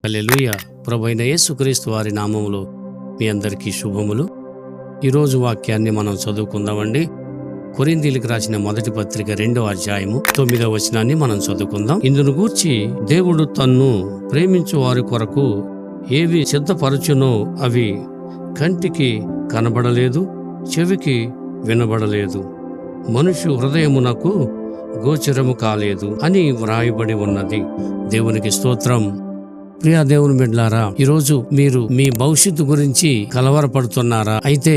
హల్లెలూయా. ప్రభువైన యేసుక్రీస్తు వారి నామములో మీ అందరికీ శుభములు. ఈరోజు వాక్యాన్ని మనం చదువుకుందామండి. కొరింథీయులకు రాసిన మొదటి పత్రిక 2వ అధ్యాయము 9వ వచనాన్ని మనం చదువుకుందాం. ఇందును గూర్చి దేవుడు తన్ను ప్రేమించు వారి కొరకు ఏవి సిద్ధపరచునో అవి కంటికి కనబడలేదు, చెవికి వినబడలేదు, మనుషు హృదయమునకు గోచరము కాలేదు అని వ్రాయబడి ఉన్నది. దేవునికి స్తోత్రం. ప్రియా దేవుని బిడ్డలారా, ఈరోజు మీరు మీ భవిష్యత్తు గురించి కలవరపడుతున్నారా? అయితే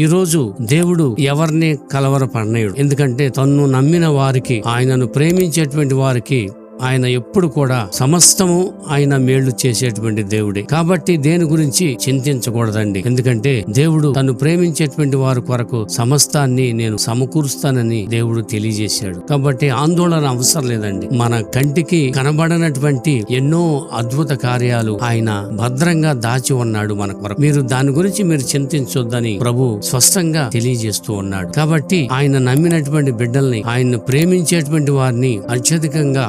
ఈరోజు దేవుడు ఎవరిని కలవరపడనేయుడు. ఎందుకంటే తన్ను నమ్మిన వారికి, ఆయనను ప్రేమించేటువంటి వారికి ఆయన ఎప్పుడు కూడా సమస్తము ఆయన మేళ్లు చేసేటువంటి దేవుడే. కాబట్టి దేని గురించి చింతించకూడదండి. ఎందుకంటే దేవుడు తను ప్రేమించేటువంటి వారి కొరకు సమస్తాన్ని నేను సమకూరుస్తానని దేవుడు తెలియజేశాడు. కాబట్టి ఆందోళన అవసరం లేదండి. మన కంటికి కనబడనటువంటి ఎన్నో అద్భుత కార్యాలు ఆయన భద్రంగా దాచి ఉన్నాడు మన కొరకు. మీరు దాని గురించి మీరు చింతించొద్దని ప్రభు స్పష్టంగా తెలియజేస్తూ ఉన్నాడు. కాబట్టి ఆయన నమ్మినటువంటి బిడ్డల్ని, ఆయన్ను ప్రేమించేటువంటి వారిని అత్యధికంగా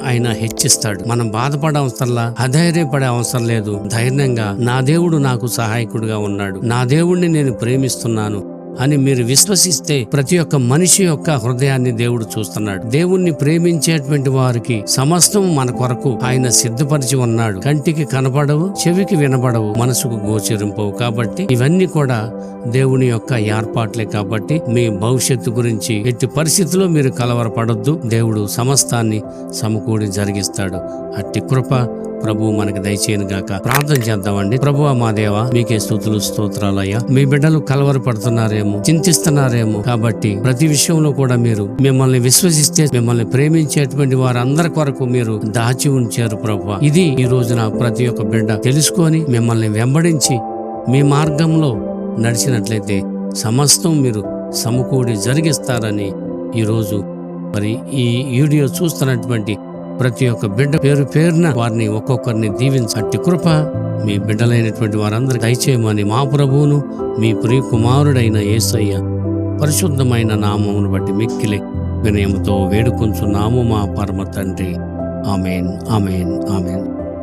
ఆయన హెచ్చిస్తాడు. మనం బాధపడే అవసరంలా, అధైర్యపడే అవసరం లేదు. ధైర్యంగా నా దేవుడు నాకు సహాయకుడిగా ఉన్నాడు, నా దేవుడిని నేను ప్రేమిస్తున్నాను అని మీరు విశ్వసిస్తే ప్రతి ఒక్క మనిషి యొక్క హృదయాన్ని దేవుడు చూస్తున్నాడు. దేవుణ్ణి ప్రేమించేటువంటి వారికి సమస్తం మన కొరకు ఆయన సిద్ధపరిచి ఉన్నాడు. కంటికి కనపడవు, చెవికి వినబడవు, మనసుకు గోచరింపవు. కాబట్టి ఇవన్నీ కూడా దేవుని యొక్క ఏర్పాట్లే. కాబట్టి మీ భవిష్యత్తు గురించి ఎట్టి పరిస్థితుల్లో మీరు కలవరపడొద్దు. దేవుడు సమస్తాన్ని సమకూడి జరిగిస్తాడు. అట్టి కృప ప్రభు మనకి దయచేయను గాక. ప్రార్థన చేద్దామండి. ప్రభువా మా దేవా, మీకే స్తుతులు స్తోత్రాలయ్యా. మీ బిడ్డలు కలవరపడుతున్నారేమో, చింతిస్తున్నారేమో. కాబట్టి ప్రతి విషయంలో కూడా మీరు మిమ్మల్ని విశ్వసిస్తే మిమ్మల్ని ప్రేమించేటువంటి వారందరి కొరకు మీరు దాచి ఉంచారు ప్రభువా. ఇది ఈ రోజున ప్రతి ఒక్క బిడ్డ తెలుసుకొని మిమ్మల్ని వెంబడించి మీ మార్గంలో నడిచినట్లయితే సమస్తం మీరు సమకూడి జరిగిస్తారని ఈరోజు మరి ఈ వీడియో చూస్తున్నటువంటి ప్రతి ఒక్క బిడ్డ పేరు పేరున వారిని ఒక్కొక్కరిని దీవించట్టి కృప మీ బిడ్డలైనటువంటి వారందరూ దయచేయమని మా ప్రభువును మీ ప్రియ కుమారుడైన యేసయ్య పరిశుద్ధమైన నామమును బట్టి మిక్కిలి వినయముతో వేడుకొంచున్నాము మా పరమ తండ్రి. ఆమేన్, ఆమేన్, ఆమేన్.